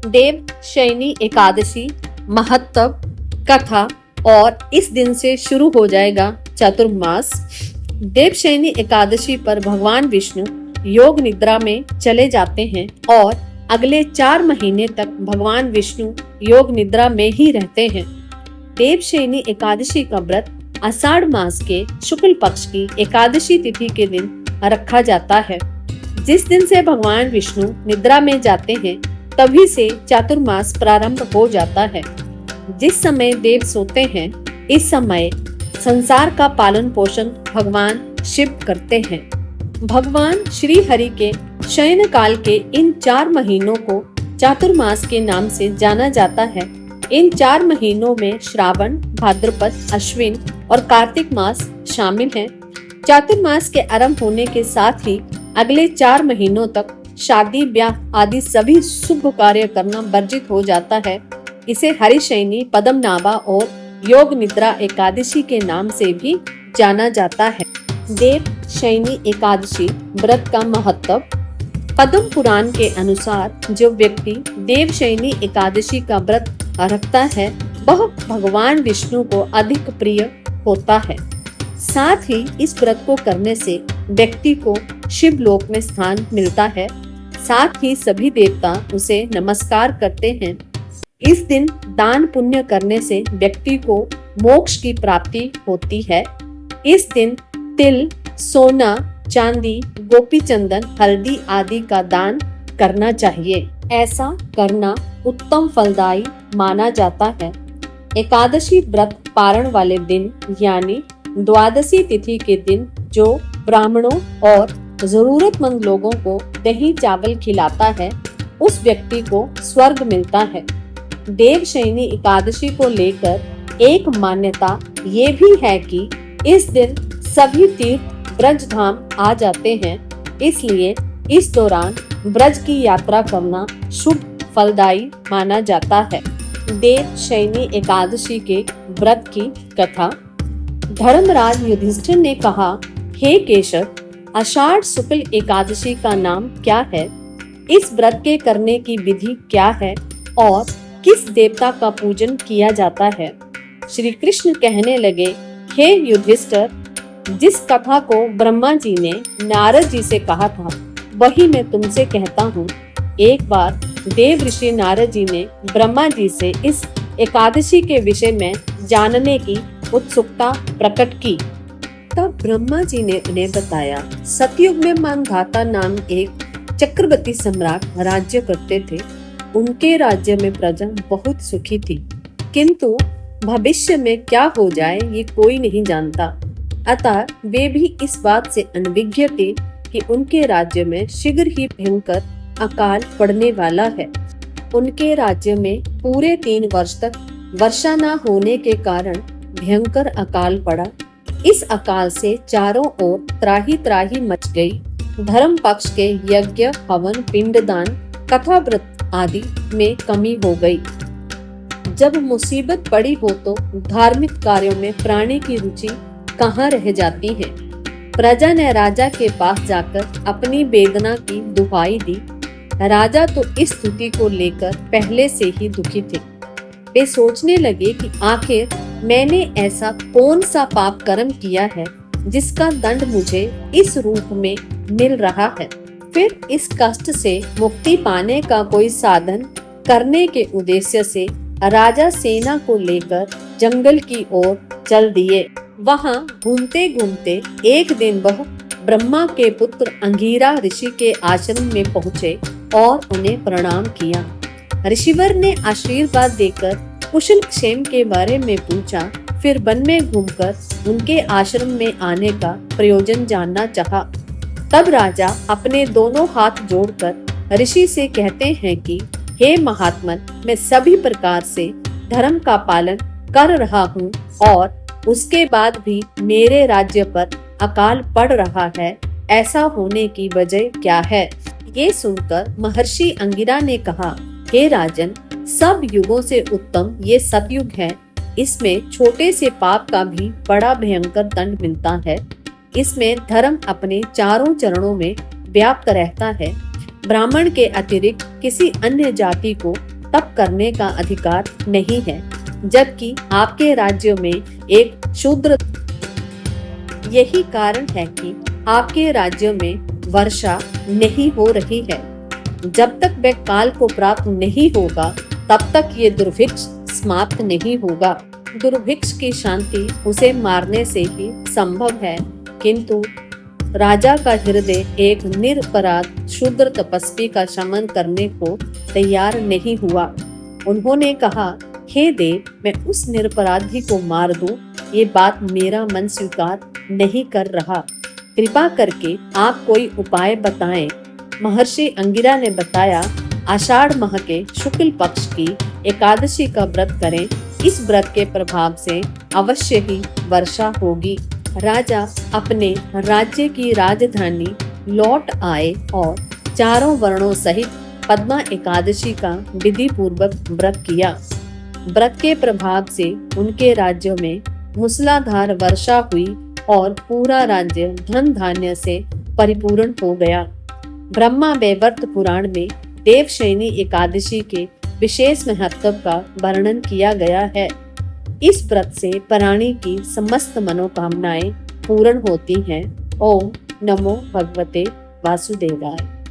देव शयनी एकादशी महत्व, कथा और इस दिन से शुरू हो जाएगा चातुर्मास। देवशयनी एकादशी पर भगवान विष्णु योग निद्रा में चले जाते हैं और अगले 4 महीने तक भगवान विष्णु योग निद्रा में ही रहते हैं। देवशयनी एकादशी का व्रत आषाढ़ मास के शुक्ल पक्ष की एकादशी तिथि के दिन रखा जाता है। जिस दिन से भगवान विष्णु निद्रा में जाते हैं तभी से चातुर्मास प्रारंभ हो जाता है। जिस समय देव सोते हैं इस समय संसार का पालन पोषण भगवान शिव करते हैं। भगवान श्री हरि के शयन काल के इन 4 महीनों को चातुर्मास के नाम से जाना जाता है। इन 4 महीनों में श्रावण, भाद्रपद, अश्विन और कार्तिक मास शामिल हैं। चातुर्मास के आरंभ होने के साथ ही अगले 4 महीनों तक शादी, ब्याह आदि सभी शुभ कार्य करना वर्जित हो जाता है। इसे हरिशयनी, पद्मनाभा और योग निद्रा एकादशी के नाम से भी जाना जाता है। देव शयनी एकादशी व्रत का महत्व। पद्म पुराण के अनुसार जो व्यक्ति देव शयनी एकादशी का व्रत रखता है वह भगवान विष्णु को अधिक प्रिय होता है। साथ ही इस व्रत को करने से व्यक्ति को शिव लोक में स्थान मिलता है। साथ ही सभी देवता उसे नमस्कार करते हैं। इस दिन दान पुण्य करने से व्यक्ति को मोक्ष की प्राप्ति होती है। इस दिन तिल, सोना, चांदी, गोपी चंदन, हल्दी आदि का दान करना चाहिए। ऐसा करना उत्तम फलदायी माना जाता है। एकादशी व्रत पारण वाले दिन यानी द्वादशी तिथि के दिन जो ब्राह्मणों और जरूरतमंद लोगों को दही चावल खिलाता है उस व्यक्ति को स्वर्ग मिलता है। देवशयनी एकादशी को लेकर एक मान्यता ये भी है कि इस दिन सभी तीर्थ ब्रज धाम आ जाते हैं, इसलिए इस दौरान ब्रज की यात्रा करना शुभ फलदायी माना जाता है। देवशयनी एकादशी के व्रत की कथा। धर्मराज युधिष्ठिर ने कहा, हे केशव, आषाढ़ शुक्ल एकादशी का नाम क्या है? इस व्रत के करने की विधि क्या है और किस देवता का पूजन किया जाता है? श्री कृष्ण कहने लगे, हे युधिष्ठिर, जिस कथा को ब्रह्मा जी ने नारद जी से कहा था वही मैं तुमसे कहता हूँ। एक बार देव ऋषि नारद जी ने ब्रह्मा जी से इस एकादशी के विषय में जानने की उत्सुकता प्रकट की। तब ब्रह्मा जी ने उन्हें बताया, सतयुग में मानधाता नाम एक चक्रवर्ती सम्राट राज्य करते थे। उनके राज्य में प्रजा बहुत सुखी थी, किंतु भविष्य में क्या हो जाए ये कोई नहीं जानता। अतः वे भी इस बात से अनभिज्ञ थे कि उनके राज्य में शीघ्र ही भयंकर अकाल पड़ने वाला है। उनके राज्य में पूरे 3 वर्ष तक वर्षा न होने के कारण भयंकर अकाल पड़ा। इस अकाल से चारों ओर त्राही त्राही मच गई। धर्म पक्ष के यज्ञ, हवन, पिंडदान, कथा व्रत आदि में कमी हो गई। जब मुसीबत पड़ी हो तो धार्मिक कार्यों में प्राणी की रुचि कहाँ रह जाती है। प्रजा ने राजा के पास जाकर अपनी वेदना की दुहाई दी। राजा तो इस स्थिति को लेकर पहले से ही दुखी थे। वे सोचने लगे कि आखिर मैंने ऐसा कौन सा पाप कर्म किया है जिसका दंड मुझे इस रूप में मिल रहा है। फिर इस कष्ट से मुक्ति पाने का कोई साधन करने के उद्देश्य से राजा सेना को लेकर जंगल की ओर चल दिए। वहां घूमते घूमते एक दिन वह ब्रह्मा के पुत्र अंगिरा ऋषि के आश्रम में पहुँचे और उन्हें प्रणाम किया। ऋषिवर ने आशीर्वाद देकर कुशल क्षेम के बारे में पूछा। फिर वन में घूमकर उनके आश्रम में आने का प्रयोजन जानना चाहा। तब राजा अपने दोनों हाथ जोड़कर ऋषि से कहते हैं कि हे महात्मन, मैं सभी प्रकार से धर्म का पालन कर रहा हूँ और उसके बाद भी मेरे राज्य पर अकाल पड़ रहा है। ऐसा होने की वजह क्या है? ये सुनकर महर्षि अंगिरा ने कहा, हे राजन, सब युगों से उत्तम ये सतयुग है। इसमें छोटे से पाप का भी बड़ा भयंकर दंड मिलता है। इसमें धर्म अपने चारों चरणों में व्याप्त रहता है। ब्राह्मण के अतिरिक्त किसी अन्य जाति को तप करने का अधिकार नहीं है, जबकि आपके राज्य में एक शूद्र। यही कारण है कि आपके राज्य में वर्षा नहीं हो रही है। जब तक वह काल को प्राप्त नहीं होगा, तब तक ये दुर्भिक्ष समाप्त नहीं होगा। दुर्भिक्ष की शांति उसे मारने से ही संभव है, किंतु राजा का हृदय एक निरपराध शूद्र तपस्वी का शमन करने को तैयार नहीं हुआ। उन्होंने कहा, हे देव, मैं उस निरपराधी को मार दूं, ये बात मेरा मन स्वीकार नहीं कर रहा। कृपा करके आप कोई उपाय बताएं। महर्षि अंगिरा ने बताया, आषाढ़ माह के शुक्ल पक्ष की एकादशी का व्रत करें। इस व्रत के प्रभाव से अवश्य ही वर्षा होगी। राजा अपने राज्य की राजधानी लौट आए और चारों वर्णों सहित पद्मा एकादशी का विधि पूर्वक व्रत किया। व्रत के प्रभाव से उनके राज्य में मूसलाधार वर्षा हुई और पूरा राज्य धन धान्य से परिपूर्ण हो गया। ब्रह्मा वैवर्त पुराण में देवशयनी एकादशी के विशेष महत्व का वर्णन किया गया है। इस व्रत से प्राणी की समस्त मनोकामनाएं पूर्ण होती हैं। ओम नमो भगवते वासुदेवाय।